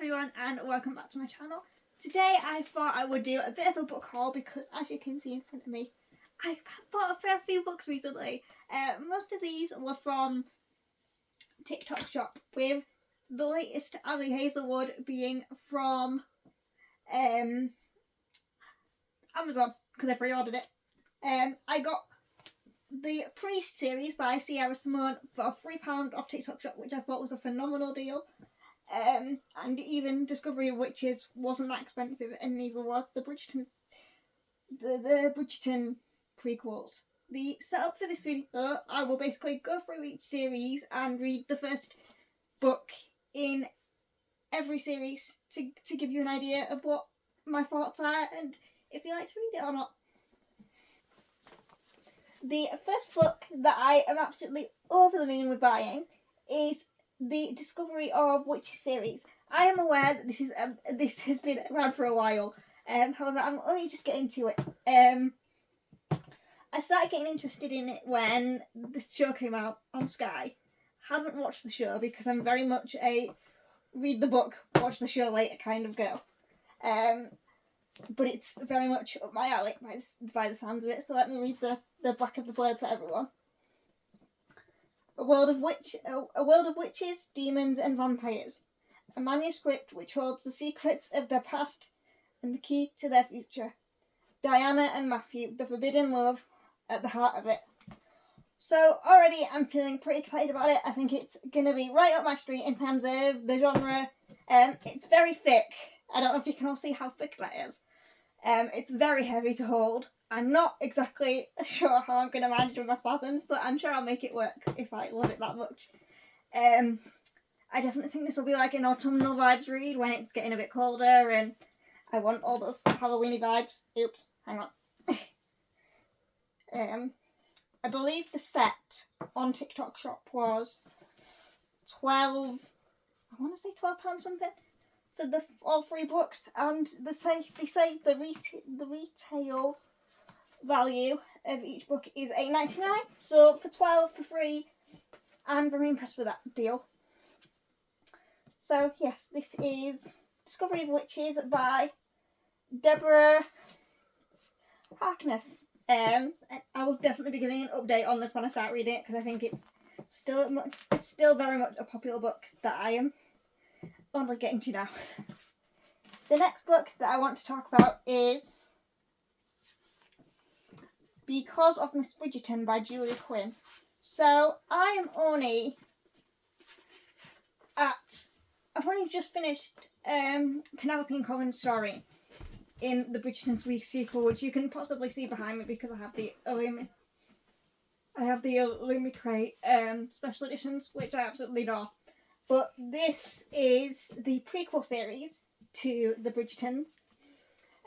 everyone and welcome back to my channel. Today I thought I would do a bit of a book haul because, as you can see in front of me, I bought a fair few books recently. Most of these were from TikTok shop, with the latest Ali Hazelwood being from Amazon because I pre-ordered it. I got the Priest series by Sierra Simone for £3 off TikTok shop, which I thought was a phenomenal deal. And even Discovery of Witches wasn't that expensive, and neither was the Bridgerton prequels. The setup for this video, I will basically go through each series and read the first book in every series to give you an idea of what my thoughts are and if you like to read it or not. The first book that I am absolutely over the moon with buying is the Discovery of Witches series. I am aware that this has been around for a while. However, I'm only just getting to it. I started getting interested in it when the show came out on Sky. Haven't watched the show because I'm very much a read the book, watch the show later kind of girl. But it's very much up my alley by the sounds of it. So let me read the back of the blurb for everyone. A world of witches, demons and vampires. A manuscript which holds the secrets of their past and the key to their future. Diana and Matthew, the forbidden love at the heart of it. So already I'm feeling pretty excited about it. I think it's going to be right up my street in terms of the genre. It's very thick. I don't know if you can all see how thick that is. It's very heavy to hold. I'm not exactly sure how I'm going to manage with my spasms, but I'm sure I'll make it work if I love it that much. I definitely think this will be like an autumnal vibes read when it's getting a bit colder and I want all those Halloweeny vibes. Oops, hang on. I believe the set on TikTok shop was £12 something for all three books, and they say the retail value of each book is £8.99. So for £12 for free, I'm very impressed with that deal. So yes, this is Discovery of Witches by Deborah Harkness. I will definitely be giving an update on this when I start reading it because I think it's still very much a popular book that I am only getting to now. The next book that I want to talk about is Because of Miss Bridgerton by Julia Quinn. So I've only just finished Penelope and Colin's story in the Bridgerton's Week sequel, which you can possibly see behind me because I have the Illumi Crate special editions, which I absolutely adore. But this is the prequel series to the Bridgertons.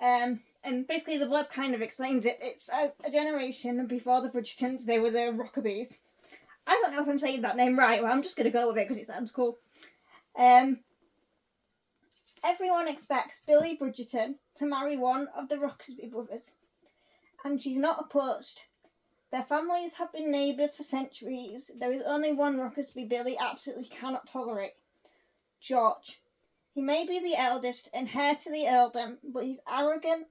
And basically the blurb kind of explains it. It's a generation before the Bridgertons. They were the Rockabees. I don't know if I'm saying that name right, but I'm just going to go with it because it sounds cool. Everyone expects Billy Bridgerton to marry one of the Rockesby brothers, and she's not opposed. Their families have been neighbours for centuries. There is only one Rockesby Billy absolutely cannot tolerate: George. He may be the eldest and heir to the earldom, but he's arrogant,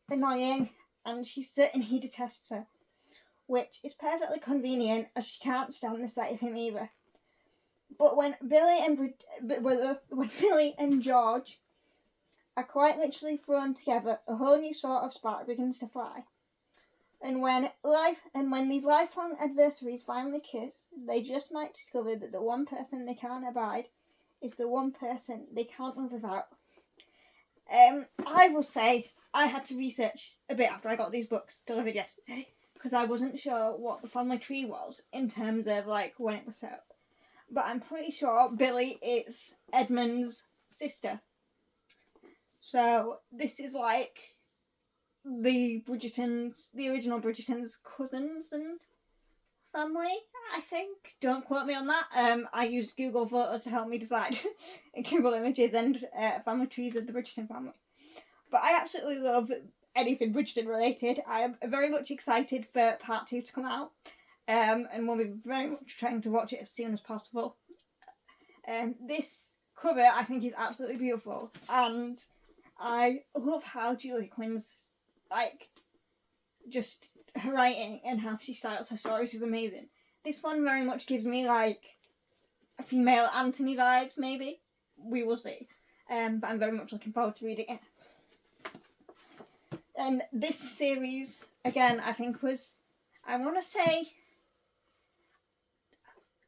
annoying, and she's certain he detests her, which is perfectly convenient as she can't stand the sight of him either. But when Billy and George are quite literally thrown together, a whole new sort of spark begins to fly. And when these lifelong adversaries finally kiss, they just might discover that the one person they can't abide is the one person they can't live without. I will say I had to research a bit after I got these books delivered yesterday because I wasn't sure what the family tree was in terms of like when it was set up. But I'm pretty sure Billy is Edmund's sister. So this is like the original Bridgertons' cousins and family, I think. Don't quote me on that. I used Google Photos to help me decide. And Google Images and family trees of the Bridgerton family. But I absolutely love anything Bridgerton related. I am very much excited for part 2 to come out. And we'll be very much trying to watch it as soon as possible. This cover I think is absolutely beautiful, and I love how Julie Quinn's, like, just her writing and how she styles her stories is amazing. This one very much gives me, like, a female Anthony vibes, maybe. We will see. But I'm very much looking forward to reading it. And this series, again, I think was, I want to say,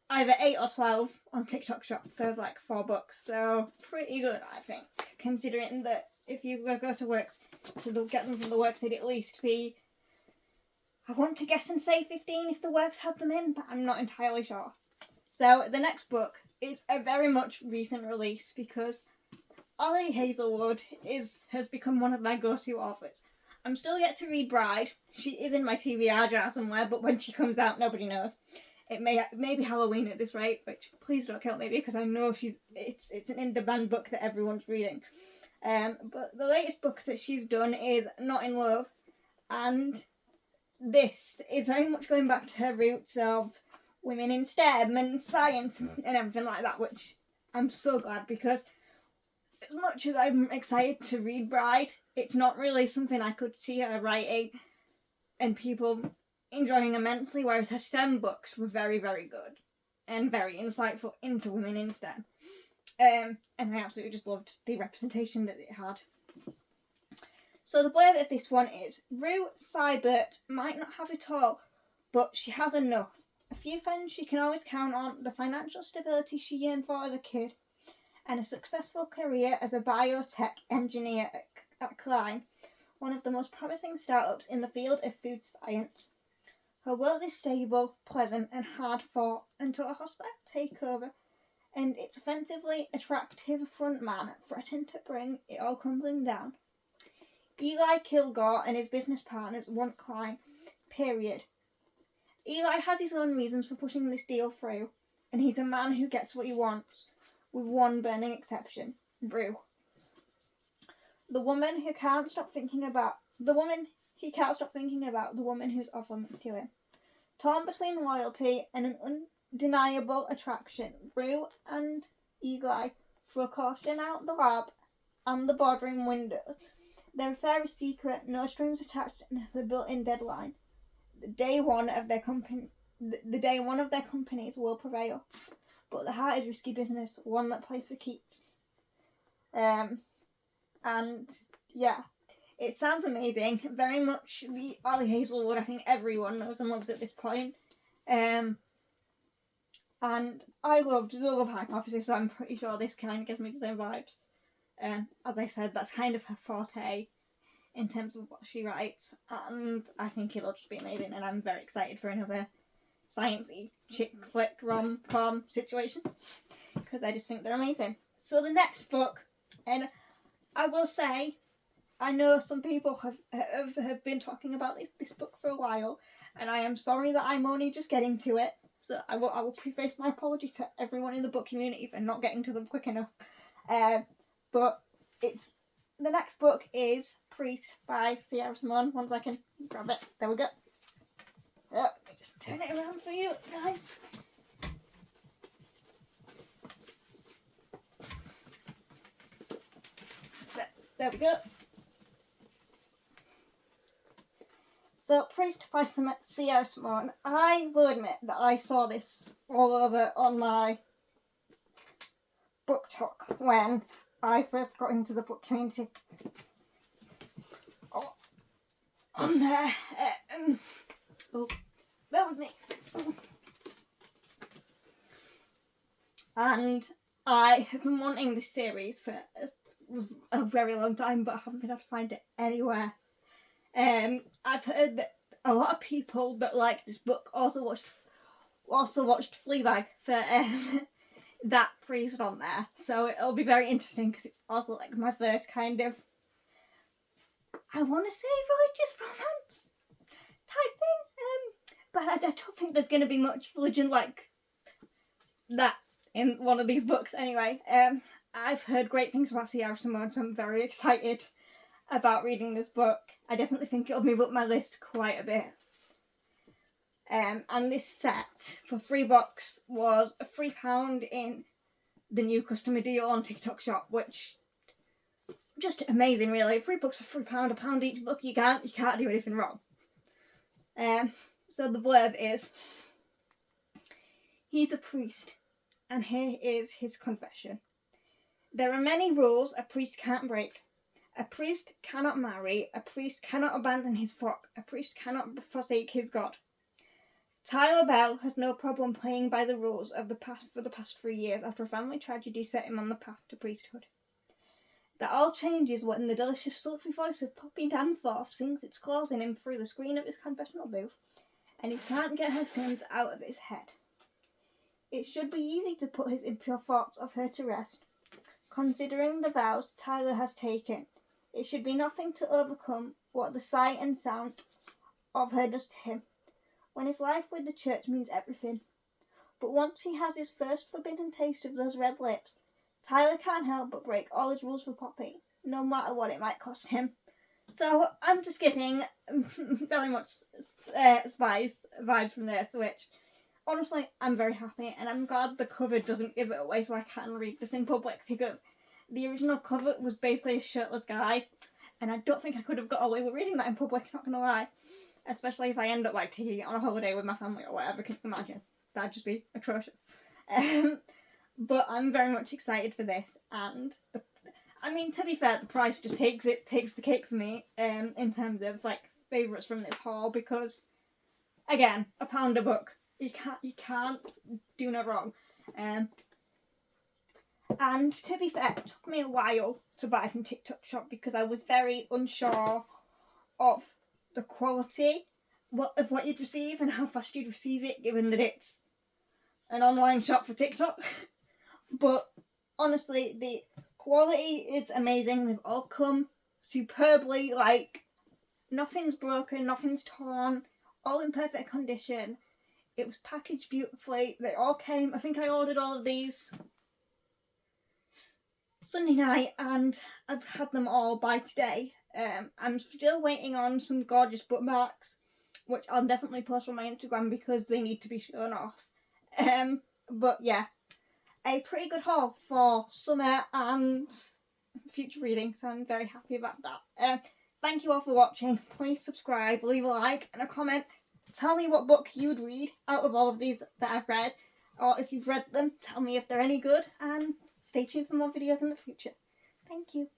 either 8 or 12 on TikTok Shop for like 4 books. So pretty good, I think, considering that if you go to Works to get them from the Works, they'd at least be, I want to guess and say 15 if the Works had them in, but I'm not entirely sure. So the next book is a very much recent release because Ollie Hazelwood has become one of my go-to authors. I'm still yet to read Bride. She is in my TBR jar somewhere, but when she comes out, nobody knows. It may be Halloween at this rate, which please don't kill me because I know it's an in-demand book that everyone's reading. But the latest book that she's done is Not in Love, and this is very much going back to her roots of women in STEM and science and everything like that, which I'm so glad because as much as I'm excited to read Bride, it's not really something I could see her writing and people enjoying immensely, whereas her STEM books were very, very good and very insightful into women in STEM. And I absolutely just loved the representation that it had. So the blurb of this one is, Rue Seibert might not have it all, but she has enough. A few friends she can always count on, the financial stability she yearned for as a kid, and a successful career as a biotech engineer at Klein, one of the most promising startups in the field of food science. Her world is stable, pleasant, and hard-fought until a hostile takeover and its offensively attractive front man threaten to bring it all crumbling down. Eli Kilgore and his business partners want Klein, period. Eli has his own reasons for pushing this deal through, and he's a man who gets what he wants, with one burning exception, Rue. The woman he can't stop thinking about, the woman who's off limits to him. Torn between loyalty and an undeniable attraction, Rue and Eli throw caution out the lab and the boardroom windows. Their affair is secret, no strings attached, and has a built-in deadline. The day one of their companies will prevail. But the heart is risky business, one that plays for keeps. And yeah, it sounds amazing. Very much the Ollie Hazelwood I think everyone knows and loves at this point. And I loved the Love Hypothesis, so I'm pretty sure this kind of gives me the same vibes. As I said, that's kind of her forte in terms of what she writes, and I think it'll just be amazing, and I'm very excited for another sciencey chick flick rom-com situation, because I just think they're amazing. So the next book, and I will say, I know some people have been talking about this book for a while, and I am sorry that I'm only just getting to it, so I will preface my apology to everyone in the book community for not getting to them quick enough. But the next book is Priest by Sierra Simone. Once I can grab it. There we go. Let me just turn it around for you, guys. There we go. So, Priest by Sierra Simone. I will admit that I saw this all over on my BookTok when I first got into the book community. Oh, on there. Bear with me. And I have been wanting this series for a very long time, but I haven't been able to find it anywhere. I've heard that a lot of people that like this book also watched Fleabag for that priest on there, so it'll be very interesting because it's also like my first kind of, I want to say, religious romance type thing, but I don't think there's going to be much religion like that in one of these books anyway. I've heard great things about Sierra Simone, so I'm very excited about reading this book. I definitely think it'll move up my list quite a bit. And this set for £3 was £3 in the new customer deal on TikTok Shop, which just amazing, really. 3 books for £3, £1 each book. You can't do anything wrong. So the blurb is: he's a priest, and here is his confession. There are many rules a priest can't break. A priest cannot marry. A priest cannot abandon his flock. A priest cannot forsake his God. Tyler Bell has no problem playing by the rules of the past for the past 3 years after a family tragedy set him on the path to priesthood. That all changes when the delicious sultry voice of Poppy Danforth sings its claws in him through the screen of his confessional booth, and he can't get her sins out of his head. It should be easy to put his impure thoughts of her to rest, considering the vows Tyler has taken. It should be nothing to overcome what the sight and sound of her does to him, when his life with the church means everything. But once he has his first forbidden taste of those red lips, Tyler can't help but break all his rules for Poppy, no matter what it might cost him. So I'm just getting very much Spice vibes from this, which honestly I'm very happy, and I'm glad the cover doesn't give it away so I can read this in public, because the original cover was basically a shirtless guy, and I don't think I could have got away with reading that in public, not gonna lie. Especially if I end up like taking it on a holiday with my family or whatever, can you imagine? That'd just be atrocious. But I'm very much excited for this, and to be fair, the price just takes the cake for me in terms of like favourites from this haul, because again, £1 a book, you can't do no wrong. And to be fair, it took me a while to buy from TikTok Shop because I was very unsure of the quality of what you'd receive and how fast you'd receive it, given that it's an online shop for TikTok. But honestly, the quality is amazing. They've all come superbly, like nothing's broken, nothing's torn, all in perfect condition. It was packaged beautifully. They all came, I think I ordered all of these Sunday night, and I've had them all by today. I'm still waiting on some gorgeous bookmarks, which I'll definitely post on my Instagram because they need to be shown off. But yeah, a pretty good haul for summer and future reading, so I'm very happy about that. Thank you all for watching. Please subscribe, leave a like and a comment. Tell me what book you would read out of all of these that I've read, or if you've read them, tell me if they're any good, and stay tuned for more videos in the future. Thank you.